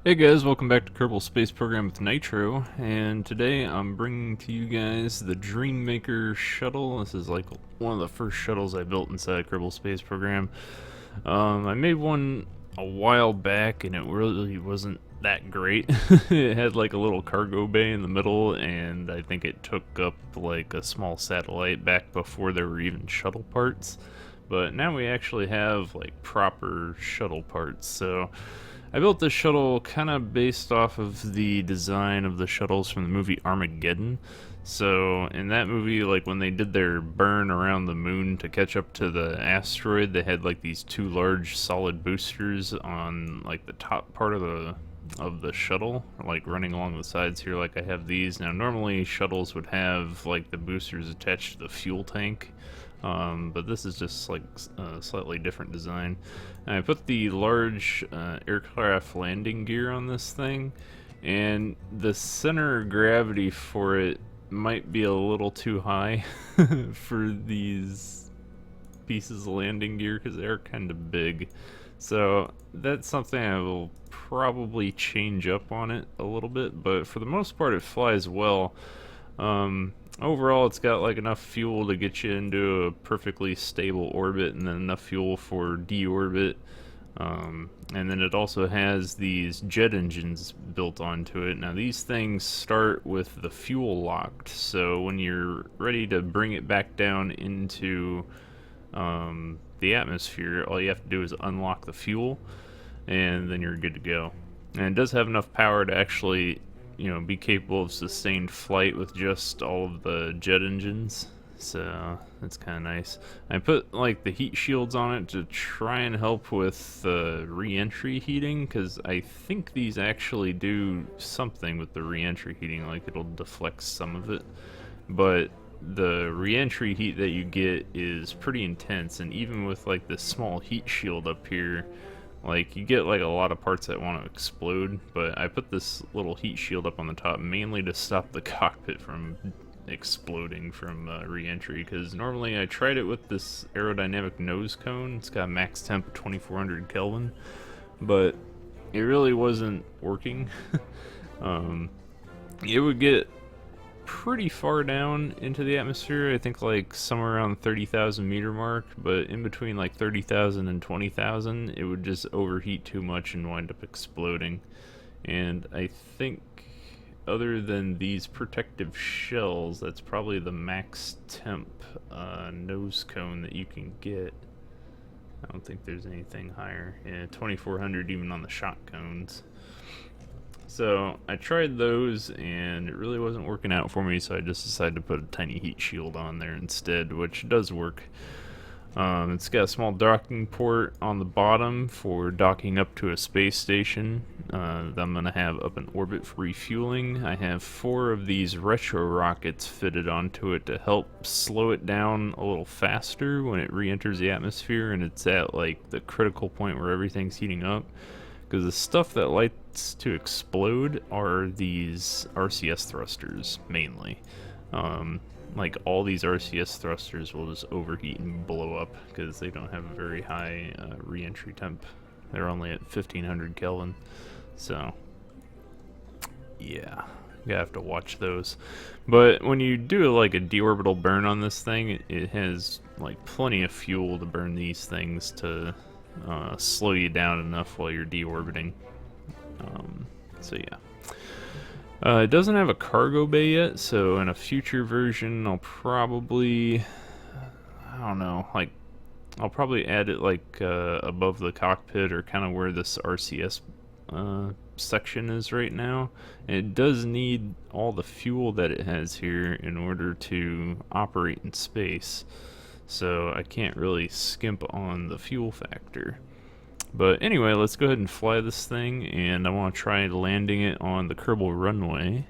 Hey guys, welcome back to Kerbal Space Program with Nitro, and today I'm bringing to you guys the Dreammaker shuttle. This is like one of the first shuttles I built inside Kerbal Space Program. I made one a while back and it really wasn't that great. It had like a little cargo bay in the middle, and I think it took up like a small satellite back before there were even shuttle parts. But now we actually have like proper shuttle parts, so I built this shuttle kind of based off of the design of the shuttles from the movie Armageddon. So in that movie, like when they did their burn around the moon to catch up to the asteroid, they had like these two large solid boosters on like the top part of the shuttle, like running along the sides here. Like I have these now. Normally shuttles would have like the boosters attached to the fuel tank, but this is just like a slightly different design. And I put the large aircraft landing gear on this thing, and the center of gravity for it might be a little too high for these pieces of landing gear because they're kind of big. So that's something I will probably change up on it a little bit, but for the most part it flies well. Overall, it's got like enough fuel to get you into a perfectly stable orbit, and then enough fuel for deorbit. And then it also has these jet engines built onto it. Now these things start with the fuel locked, so when you're ready to bring it back down into the atmosphere, all you have to do is unlock the fuel, and then you're good to go. And it does have enough power to actually, be capable of sustained flight with just all of the jet engines. So that's kind of nice. I put like the heat shields on it to try and help with re-entry heating, because I think these actually do something with the re-entry heating, like it'll deflect some of it. But the re-entry heat that you get is pretty intense, and even with like this small heat shield up here, like you get like a lot of parts that want to explode. But I put this little heat shield up on the top mainly to stop the cockpit from exploding from re-entry, because normally I tried it with this aerodynamic nose cone. It's got max temp of 2400 Kelvin, but it really wasn't working. It would get pretty far down into the atmosphere, I think like somewhere around 30,000 meter mark, but in between like 30,000 and 20,000 it would just overheat too much and wind up exploding. And I think other than these protective shells, that's probably the max temp nose cone that you can get. I don't think there's anything higher. Yeah, 2400 even on the shot cones. So I tried those and it really wasn't working out for me, so I just decided to put a tiny heat shield on there instead, which does work. It's got a small docking port on the bottom for docking up to a space station that I'm going to have up in orbit for refueling. I have 4 of these retro rockets fitted onto it to help slow it down a little faster when it re-enters the atmosphere and it's at like the critical point where everything's heating up. Because the stuff that likes to explode are these RCS thrusters, mainly. Like all these RCS thrusters will just overheat and blow up because they don't have a very high re-entry temp. They're only at 1500 Kelvin. So, yeah, you have to watch those. But when you do like a deorbital burn on this thing, it has like plenty of fuel to burn these things to slow you down enough while you're deorbiting. So yeah. It doesn't have a cargo bay yet, so in a future version I'll probably, I don't know, like I'll probably add it like above the cockpit or kind of where this RCS section is right now. And it does need all the fuel that it has here in order to operate in space, so I can't really skimp on the fuel factor. But anyway, let's go ahead and fly this thing, and I want to try landing it on the Kerbal runway,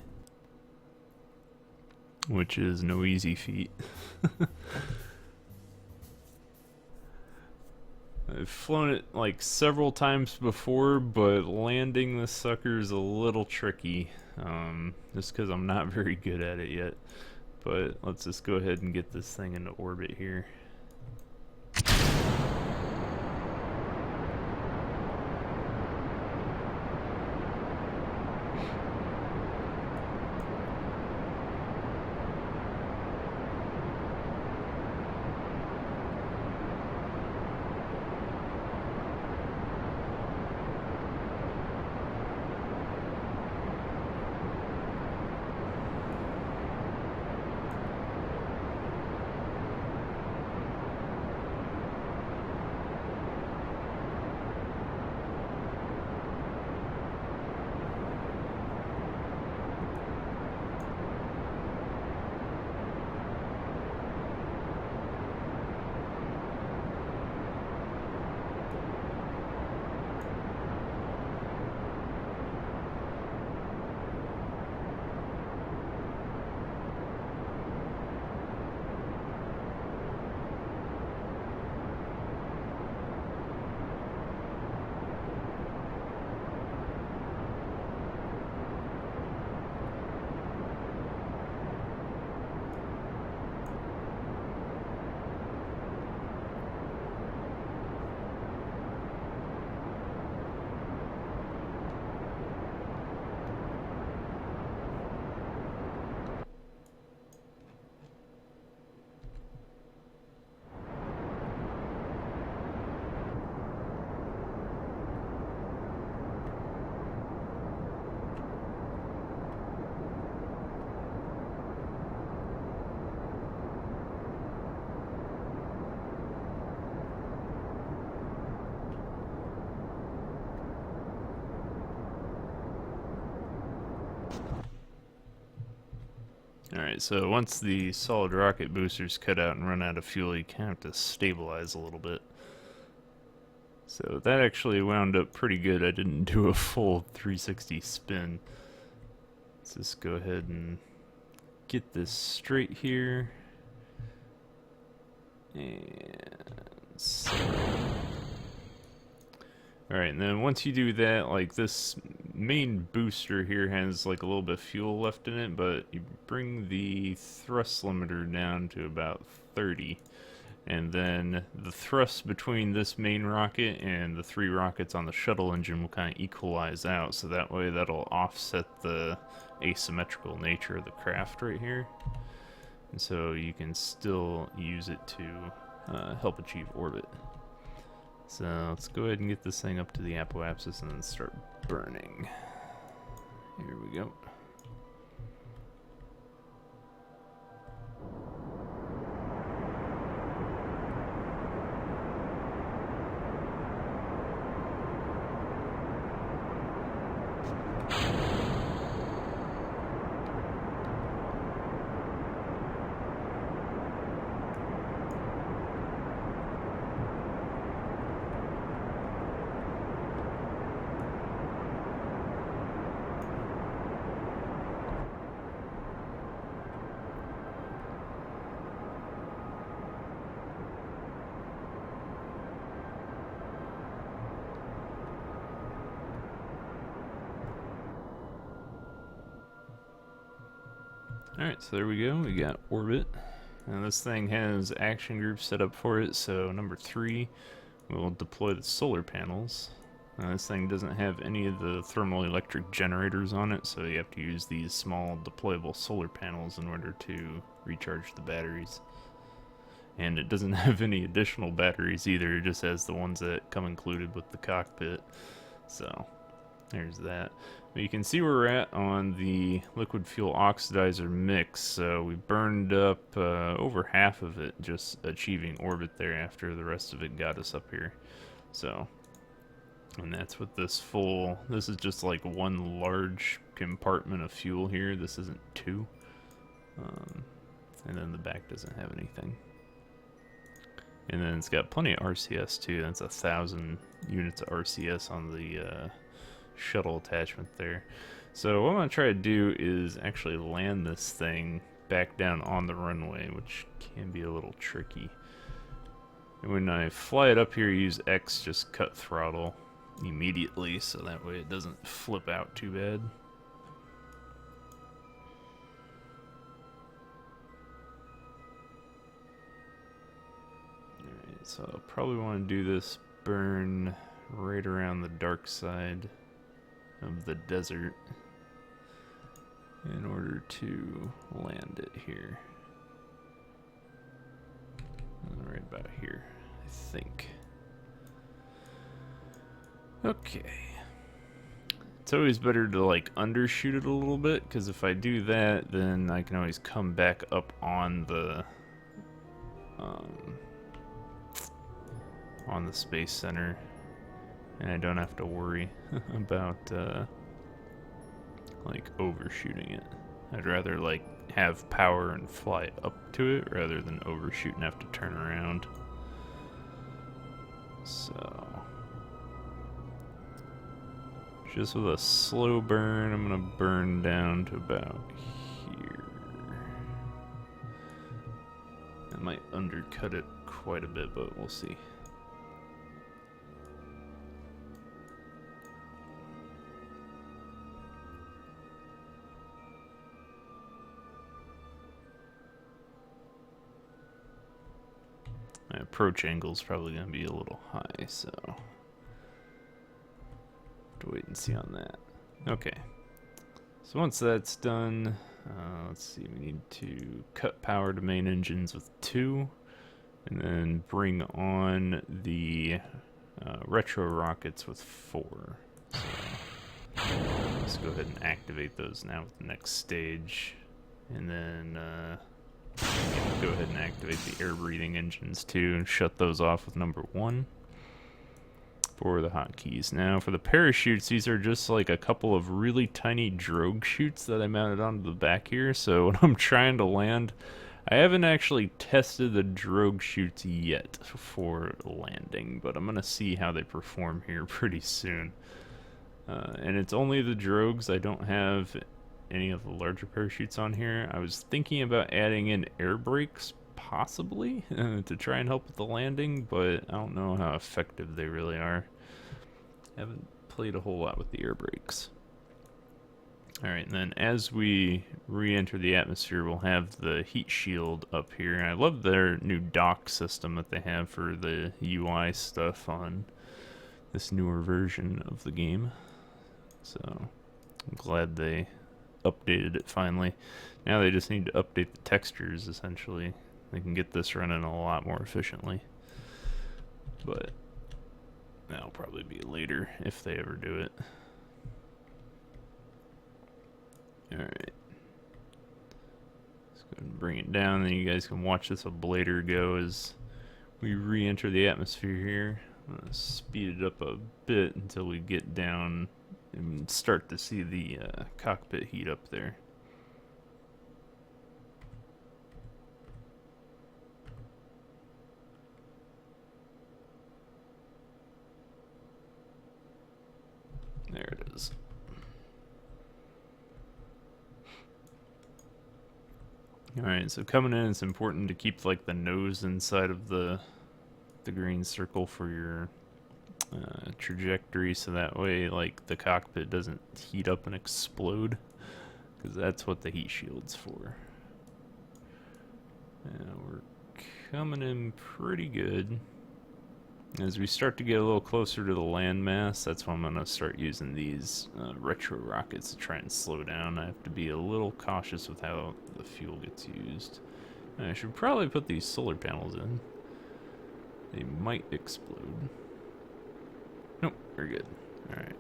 which is no easy feat. I've flown it like several times before, but landing this sucker is a little tricky, just because I'm not very good at it yet. But let's just go ahead and get this thing into orbit here. Alright, so once the solid rocket boosters cut out and run out of fuel, you kind of have to stabilize a little bit. So that actually wound up pretty good. I didn't do a full 360 spin. Let's just go ahead and get this straight here. And so. Alright, and then once you do that, like this main booster here has like a little bit of fuel left in it, but you bring the thrust limiter down to about 30. And then the thrust between this main rocket and the 3 rockets on the shuttle engine will kind of equalize out, so that way that'll offset the asymmetrical nature of the craft right here. And so you can still use it to help achieve orbit. So let's go ahead and get this thing up to the apoapsis and then start burning. Here we go. Alright, so there we go. We got orbit. And this thing has action groups set up for it, so number 3, we'll deploy the solar panels. This thing doesn't have any of the thermal electric generators on it, so you have to use these small deployable solar panels in order to recharge the batteries. And it doesn't have any additional batteries either, it just has the ones that come included with the cockpit. So, there's that. But you can see where we're at on the liquid fuel oxidizer mix. So we burned up over half of it, just achieving orbit there after the rest of it got us up here. So, and that's what this is just like one large compartment of fuel here. This isn't 2. And then the back doesn't have anything. And then it's got plenty of RCS too. That's 1,000 units of RCS on the shuttle attachment there. So what I'm going to try to do is actually land this thing back down on the runway, which can be a little tricky. And when I fly it up here, use X, just cut throttle immediately, so that way it doesn't flip out too bad. Alright, so I'll probably want to do this burn right around the dark side of the desert in order to land it here. Right about here, I think. Okay. It's always better to like undershoot it a little bit, because if I do that, then I can always come back up on the Space Center, and I don't have to worry about like overshooting it. I'd rather like have power and fly up to it rather than overshoot and have to turn around. So just with a slow burn, I'm gonna burn down to about here. I might undercut it quite a bit, but we'll see. My approach angle is probably going to be a little high, so have to wait and see on that. Okay, so once that's done, let's see, we need to cut power to main engines with 2, and then bring on the retro rockets with 4. So let's go ahead and activate those now with the next stage, and then go ahead and activate the air breathing engines too and shut those off with number 1. for the hotkeys. Now for the parachutes, these are just like a couple of really tiny drogue chutes that I mounted onto the back here. So when I'm trying to land, I haven't actually tested the drogue chutes yet for landing, but I'm gonna see how they perform here pretty soon. And it's only the drogues. I don't have any of the larger parachutes on here. I was thinking about adding in air brakes, possibly, to try and help with the landing, but I don't know how effective they really are. I haven't played a whole lot with the air brakes. Alright, and then as we re-enter the atmosphere, we'll have the heat shield up here. And I love their new dock system that they have for the UI stuff on this newer version of the game. So, I'm glad they updated it finally. Now they just need to update the textures, essentially. They can get this running a lot more efficiently. But that'll probably be later if they ever do it. Alright. Let's go ahead and bring it down, then you guys can watch this ablator go as we re-enter the atmosphere here. I'm gonna speed it up a bit until we get down and start to see the cockpit heat up there. There it is. Alright, so coming in, it's important to keep like the nose inside of the green circle for your trajectory, so that way like the cockpit doesn't heat up and explode, because that's what the heat shield's for. We're coming in pretty good. As we start to get a little closer to the landmass, that's when I'm going to start using these retro rockets to try and slow down. I have to be a little cautious with how the fuel gets used. And I should probably put these solar panels in. They might explode. Nope, we're good. Alright.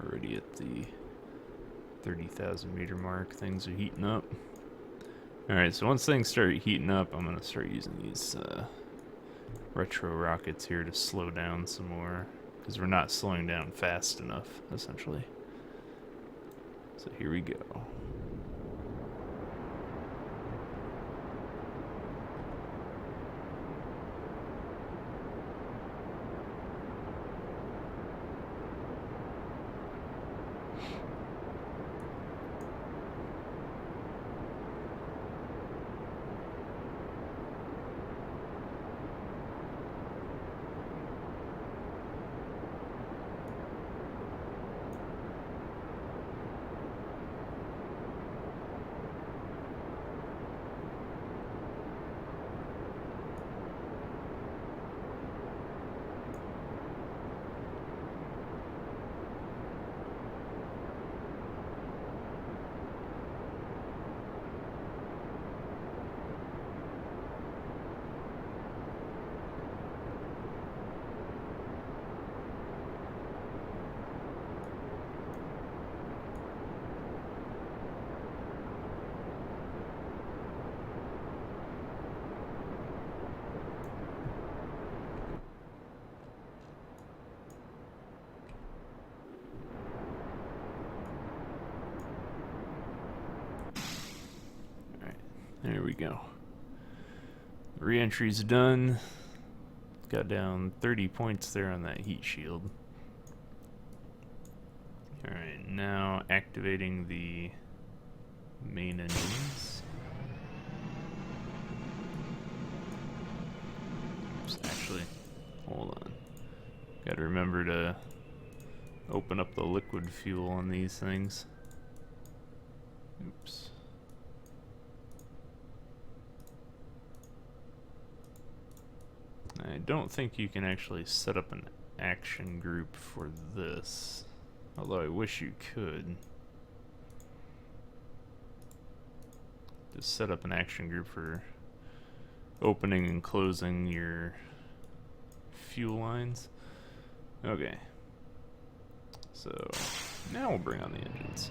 Already at the 30,000 meter mark, things are heating up. Alright, so once things start heating up, I'm going to start using these retro rockets here to slow down some more, because we're not slowing down fast enough, essentially. So here we go. There we go. Re-entry's done. Got down 30 points there on that heat shield. Alright, now activating the main engines. Oops, actually, hold on. Gotta remember to open up the liquid fuel on these things. Oops. I don't think you can actually set up an action group for this, although I wish you could. Just set up an action group for opening and closing your fuel lines. Okay. So, now we'll bring on the engines.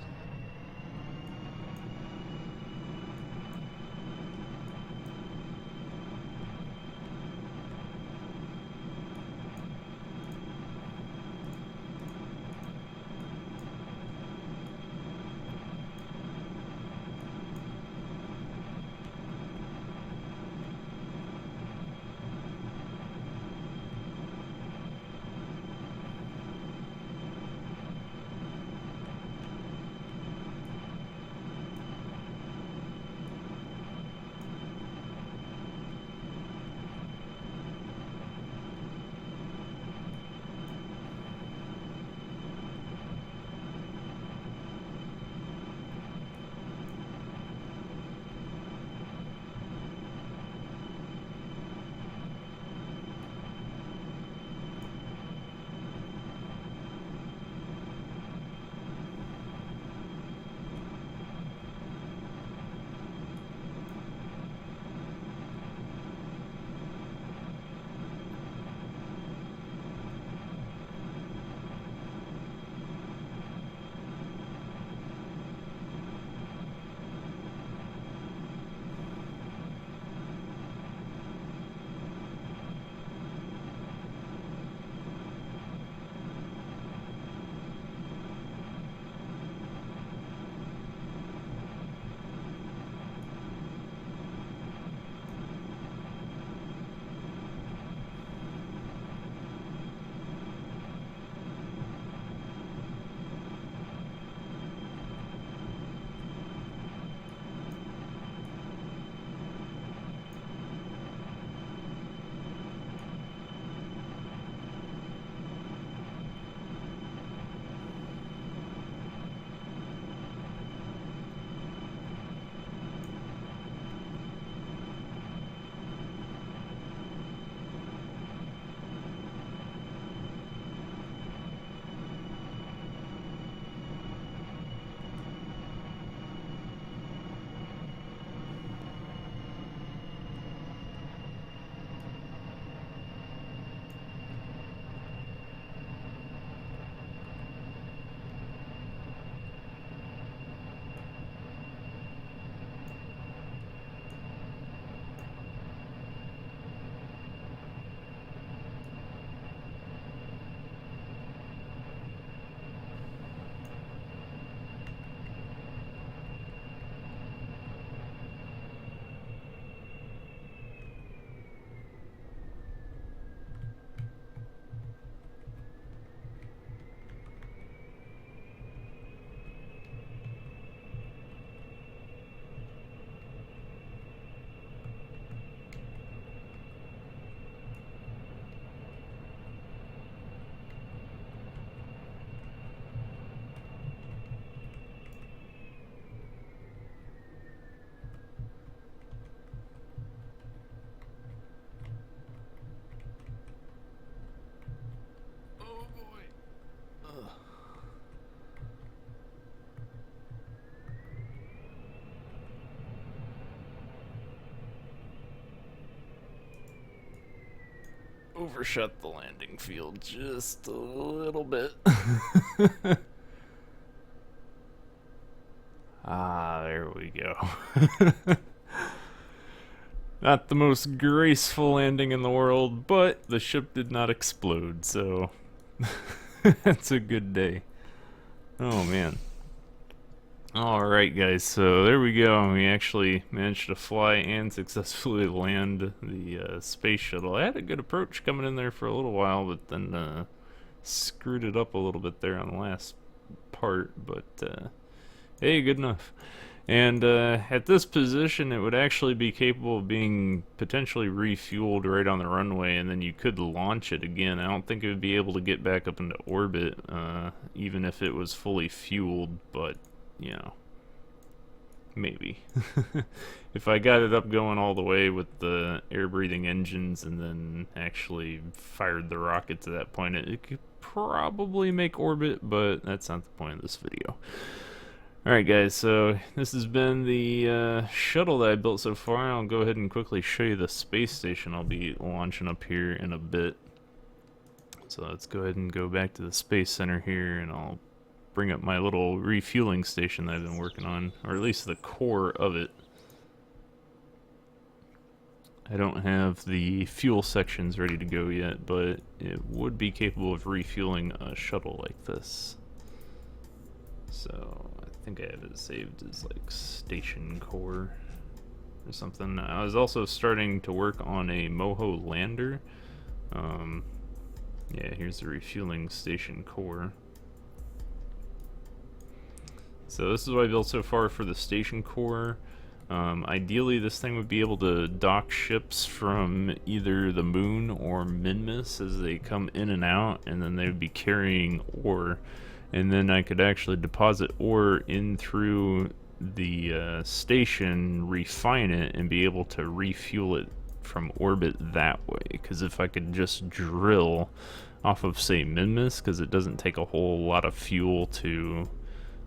Overshot the landing field just a little bit. Ah, there we go. Not the most graceful landing in the world, but the ship did not explode, so that's a good day. Oh man. Alright guys, so there we go. We actually managed to fly and successfully land the space shuttle. I had a good approach coming in there for a little while, but then screwed it up a little bit there on the last part, but hey, good enough. And at this position, it would actually be capable of being potentially refueled right on the runway, and then you could launch it again. I don't think it would be able to get back up into orbit, even if it was fully fueled, but, you know, maybe. If I got it up going all the way with the air-breathing engines and then actually fired the rockets at that point, it could probably make orbit, but that's not the point of this video. Alright guys, so this has been the shuttle that I built so far. I'll go ahead and quickly show you the space station I'll be launching up here in a bit. So let's go ahead and go back to the Space Center here, and I'll bring up my little refueling station that I've been working on, or at least the core of it. I don't have the fuel sections ready to go yet, but it would be capable of refueling a shuttle like this. So I think I have it saved as like station core or something. I was also starting to work on a Moho lander. Yeah, here's the refueling station core. So this is what I built so far for the station core. Ideally, this thing would be able to dock ships from either the moon or Minmus as they come in and out, and then they would be carrying ore. And then I could actually deposit ore in through the station, refine it, and be able to refuel it from orbit that way. Because if I could just drill off of, say, Minmus, because it doesn't take a whole lot of fuel to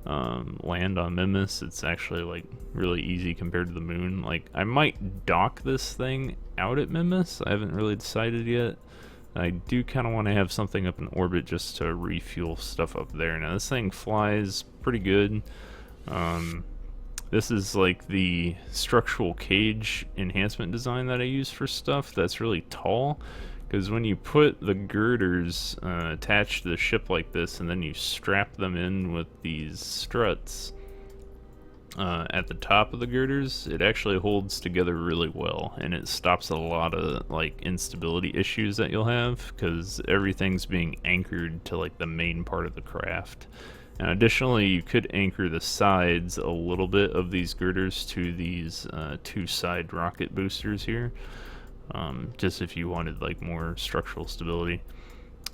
land on Minmus, it's actually like really easy compared to the moon. Like, I might dock this thing out at Minmus. I haven't really decided yet. I do kind of want to have something up in orbit just to refuel stuff up there. Now this thing flies pretty good. This is like the structural cage enhancement design that I use for stuff that's really tall, because when you put the girders attached to the ship like this and then you strap them in with these struts at the top of the girders, it actually holds together really well, and it stops a lot of like instability issues that you'll have, because everything's being anchored to like the main part of the craft. And additionally, you could anchor the sides a little bit of these girders to these two side rocket boosters here, just if you wanted like more structural stability.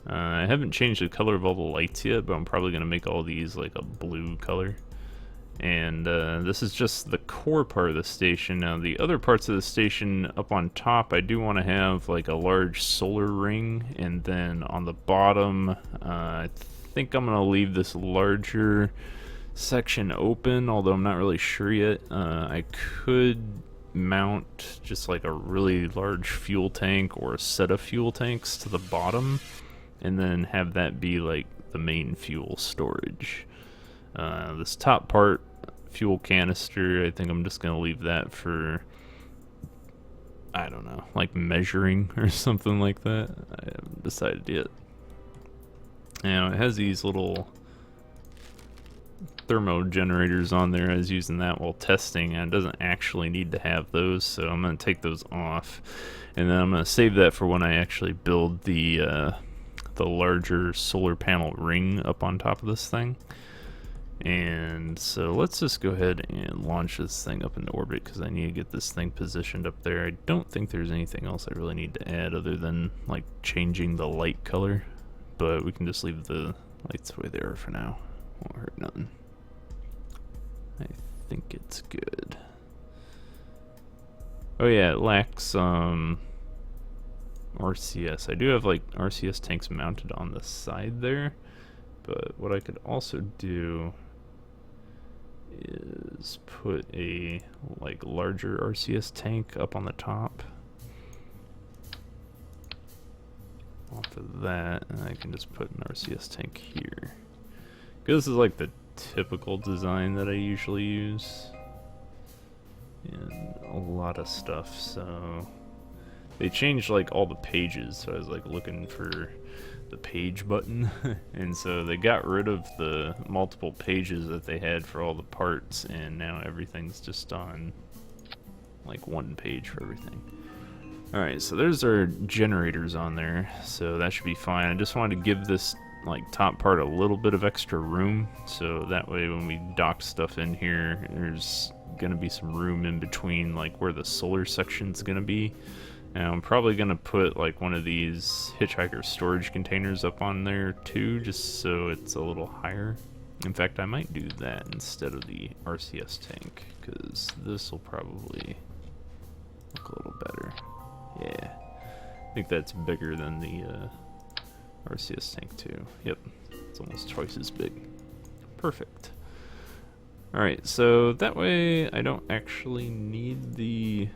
I haven't changed the color of all the lights yet, but I'm probably going to make all these like a blue color. And this is just the core part of the station. Now the other parts of the station up on top, I do want to have like a large solar ring, and then on the bottom, I think I'm going to leave this larger section open, although I'm not really sure yet. I could mount just like a really large fuel tank or a set of fuel tanks to the bottom, and then have that be like the main fuel storage. This top part, fuel canister, I think I'm just going to leave that for, I don't know, like measuring or something like that. I haven't decided yet. Now, it has these little thermo generators on there. I was using that while testing, and it doesn't actually need to have those, so I'm going to take those off. And then I'm going to save that for when I actually build the larger solar panel ring up on top of this thing. And so let's just go ahead and launch this thing up into orbit, because I need to get this thing positioned up there. I don't think there's anything else I really need to add other than like changing the light color, but we can just leave the lights the way they are for now. Won't hurt nothing. I think it's good. Oh yeah, it lacks RCS. I do have like RCS tanks mounted on the side there, but what I could also do is put a like larger RCS tank up on the top off of that, and I can just put an RCS tank here. This is like the typical design that I usually use in a lot of stuff. So they changed like all the pages, so I was like looking for the page button and so they got rid of the multiple pages that they had for all the parts, and now everything's just on like one page for everything. Alright, so there's our generators on there, so that should be fine. I just wanted to give this like top part a little bit of extra room, so that way when we dock stuff in here, there's gonna be some room in between like where the solar section's gonna be. Now I'm probably gonna put like one of these hitchhiker storage containers up on there too, just so it's a little higher. In fact, I might do that instead of the RCS tank, because this will probably look a little better. Yeah, I think that's bigger than the RCS tank too. Yep, it's almost twice as big. Perfect. Alright, so that way I don't actually need the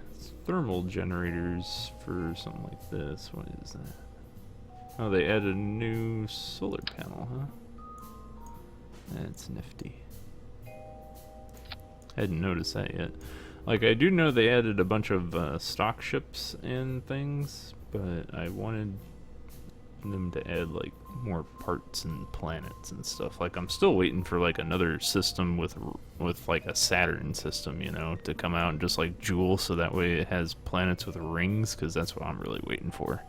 thermal generators for something like this. What is that? Oh, they added a new solar panel, huh? That's nifty. I hadn't noticed that yet. Like, I do know they added a bunch of stock ships and things, but I wanted them to add, like, more parts and planets and stuff. Like, I'm still waiting for, like, another system with like, a Saturn system, you know, to come out and just, like, Joule, so that way it has planets with rings, because that's what I'm really waiting for.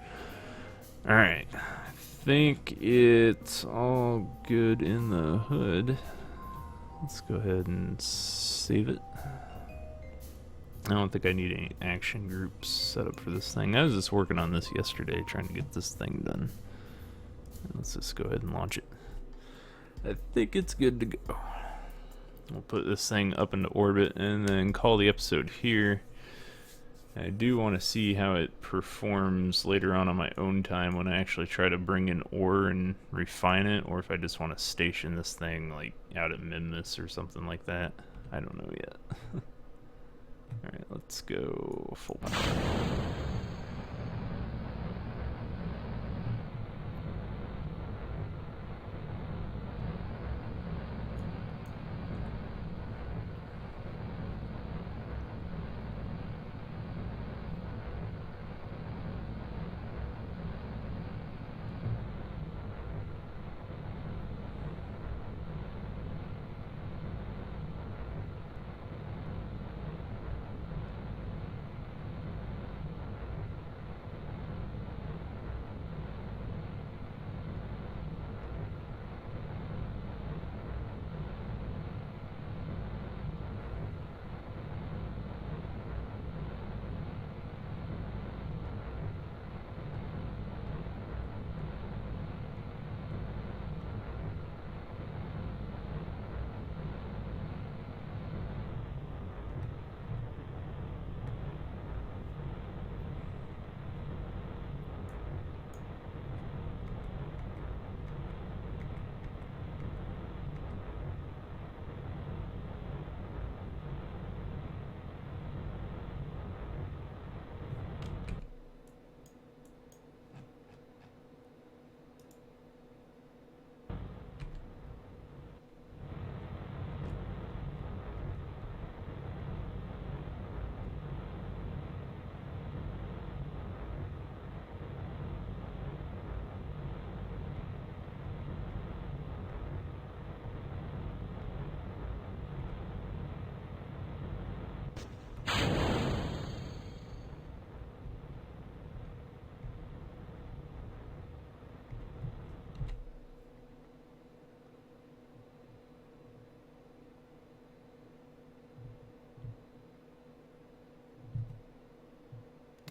Alright. I think it's all good in the hood. Let's go ahead and save it. I don't think I need any action groups set up for this thing. I was just working on this yesterday, trying to get this thing done. Let's just go ahead and launch it. I think it's good to go. We'll put this thing up into orbit and then call the episode here. I do want to see how it performs later on my own time when I actually try to bring in ore and refine it, or if I just want to station this thing like out at Minmus or something like that. I don't know yet. Alright, let's go full power.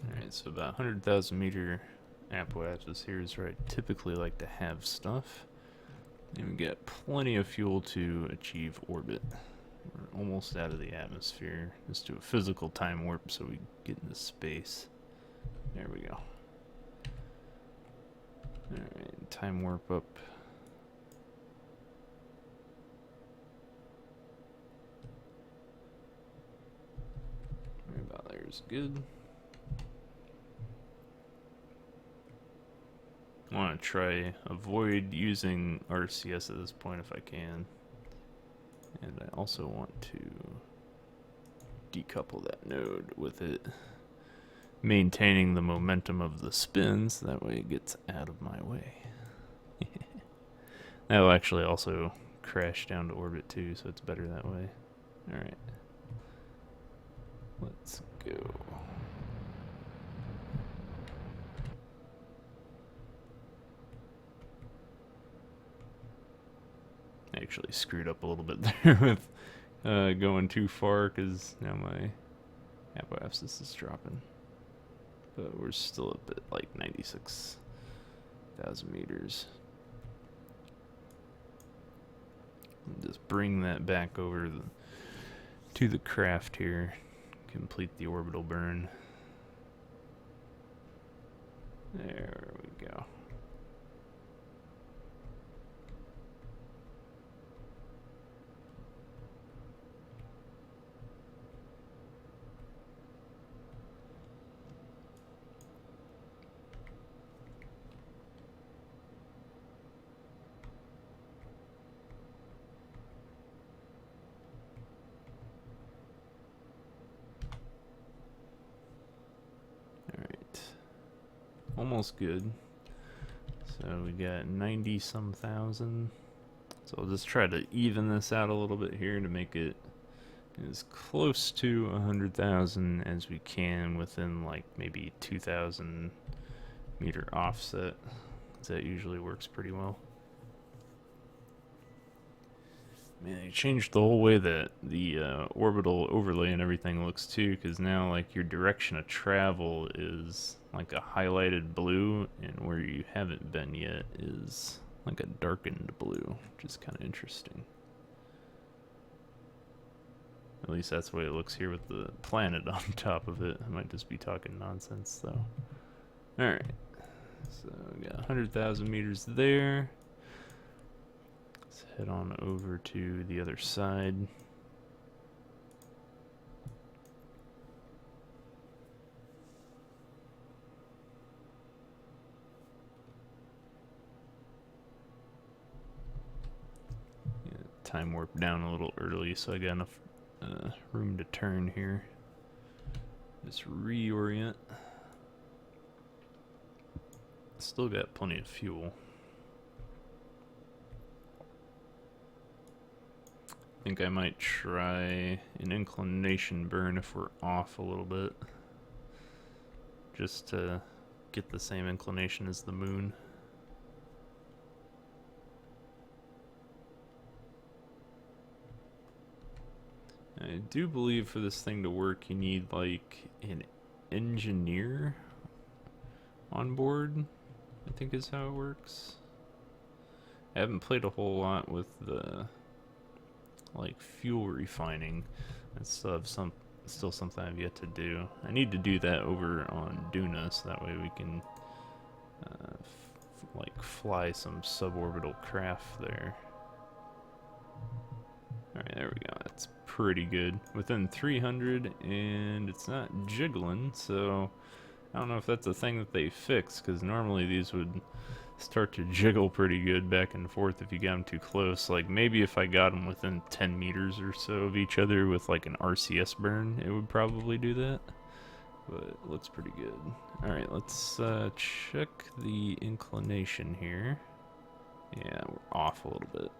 Alright, so about 100,000 meter apoapsis here is where I typically like to have stuff. And we get plenty of fuel to achieve orbit. We're almost out of the atmosphere. Let's do a physical time warp so we get into space. There we go. Alright, time warp up. Right about there is good. I want to try avoid using RCS at this point if I can. And I also want to decouple that node with it, maintaining the momentum of the spins, that way it gets out of my way. That'll actually also crash down to orbit too, so it's better that way. Alright. Let's go. I actually screwed up a little bit there with going too far, because now my apoapsis is dropping. But we're still up at like 96,000 meters. And just bring that back over to the craft here. Complete the orbital burn. There we go. almost good. So we got 90 some thousand. So I'll just try to even this out a little bit here to make it as close to 100,000 as we can within like maybe 2,000 meter offset. That usually works pretty well. Man, they changed the whole way that the orbital overlay and everything looks too, because now like your direction of travel is like a highlighted blue, and where you haven't been yet is like a darkened blue, which is kind of interesting. At least that's the way it looks here with the planet on top of it. I might just be talking nonsense though. Alright, so we got 100,000 meters there. Let's head on over to the other side. Yeah, time warp down a little early, so I got enough room to turn here. Just reorient. Still got plenty of fuel. I think I might try an inclination burn if we're off a little bit, just to get the same inclination as the moon. I do believe for this thing to work you need like an engineer on board, I think is how it works. I haven't played a whole lot with the like fuel refining. I still have still something I've yet to do. I need to do that over on Duna, so that way we can like fly some suborbital craft there. Alright, there we go. That's pretty good. Within 300, and it's not jiggling, so I don't know if that's a thing that they fixed, because normally these would start to jiggle pretty good back and forth if you got them too close. Like maybe if I got them within 10 meters or so of each other with like an RCS burn, it would probably do that. But it looks pretty good. Alright, let's check the inclination here. Yeah, we're off a little bit.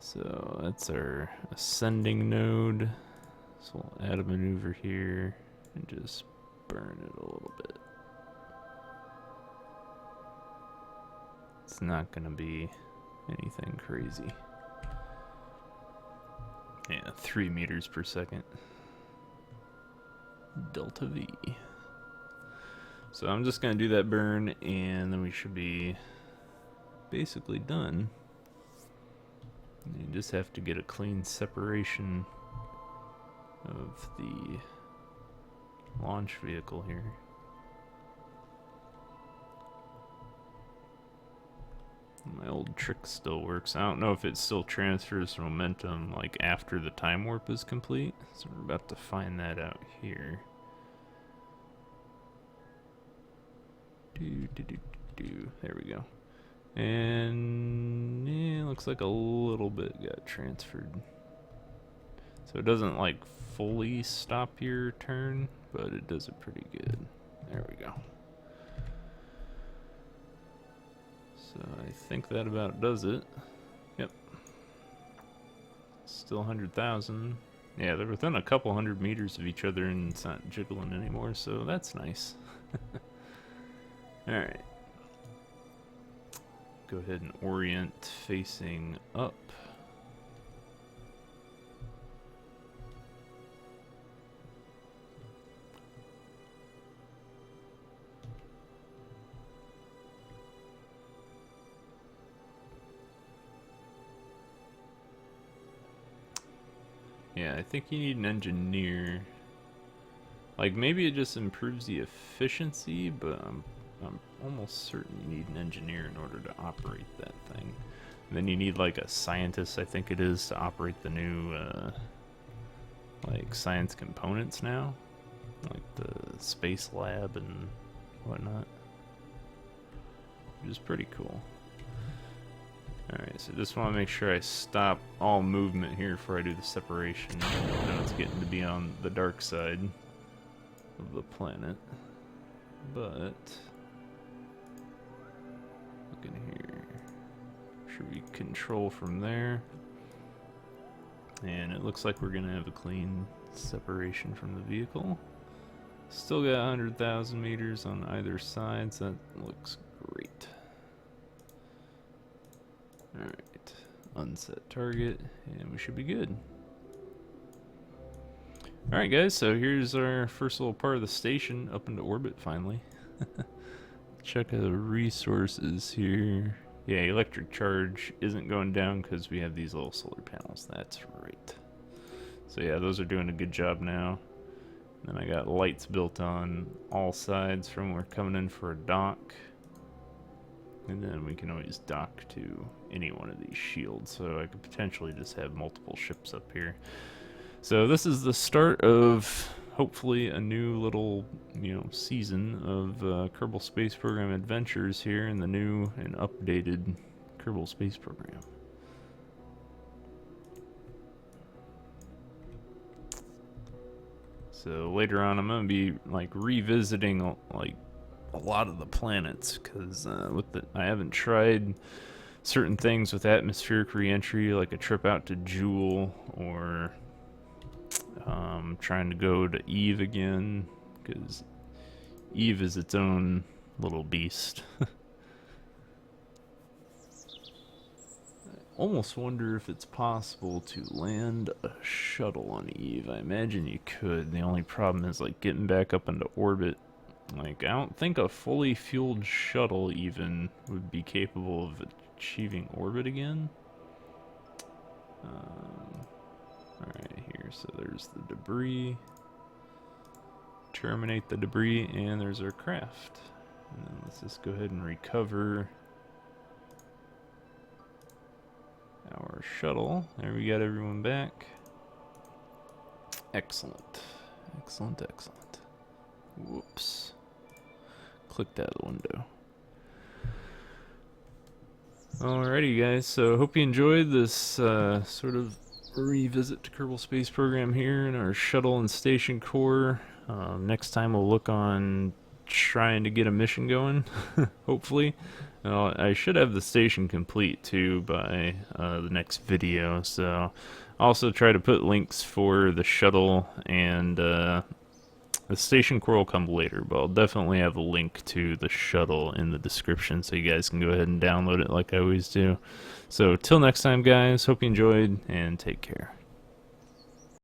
So that's our ascending node. So we'll add a maneuver here and just burn it a little bit. It's not gonna be anything crazy. Yeah, 3 meters per second. Delta V. So I'm just gonna do that burn, and then we should be basically done. You just have to get a clean separation of the launch vehicle here. My old trick still works. I don't know if it still transfers momentum like after the time warp is complete, so we're about to find that out here. There we go. And yeah, looks like a little bit got transferred. So it doesn't like fully stop your turn, but it does it pretty good. There we go. So I think that about does it. Yep. Still 100,000. Yeah, they're within a couple hundred meters of each other and it's not jiggling anymore, so that's nice. Alright. Go ahead and orient facing up. Yeah, I think you need an engineer. Like, maybe it just improves the efficiency, but I'm almost certain you need an engineer in order to operate that thing. And then you need like a scientist, I think it is, to operate the new like science components now, like the space lab and whatnot, which is pretty cool. Alright, so just want to make sure I stop all movement here before I do the separation. I know it's getting to be on the dark side of the planet. but look in here. Should we control from there? And it looks like we're gonna have a clean separation from the vehicle. Still got 100,000 meters on either side, so that looks great. Alright, unset target, and we should be good. Alright guys, so here's our first little part of the station up into orbit finally. Check the resources here. Yeah, electric charge isn't going down because we have these little solar panels. That's right. So yeah, those are doing a good job now. And then I got lights built on all sides from where we're coming in for a dock. And then we can always dock to any one of these shields. So I could potentially just have multiple ships up here. So this is the start of hopefully a new little, season of Kerbal Space Program adventures here in the new and updated Kerbal Space Program. So later on, I'm gonna be like revisiting like a lot of the planets because I haven't tried certain things with atmospheric re-entry, like a trip out to Jewel or trying to go to Eve again, because Eve is its own little beast. I almost wonder if it's possible to land a shuttle on Eve. I imagine you could. The only problem is like getting back up into orbit. Like, I don't think a fully fueled shuttle even would be capable of achieving orbit again. Alright, here, so there's the debris. Terminate the debris, and there's our craft. And then let's just go ahead and recover our shuttle. There, we got everyone back. Excellent. Excellent, excellent. Whoops. Clicked out of the window. Alrighty guys, so hope you enjoyed this sort of revisit to Kerbal Space Program here in our shuttle and station core. Next time we'll look on trying to get a mission going, hopefully. I should have the station complete too by the next video, so I'll also try to put links for the shuttle, and the station core will come later, but I'll definitely have a link to the shuttle in the description so you guys can go ahead and download it like I always do. So till next time guys, hope you enjoyed and take care.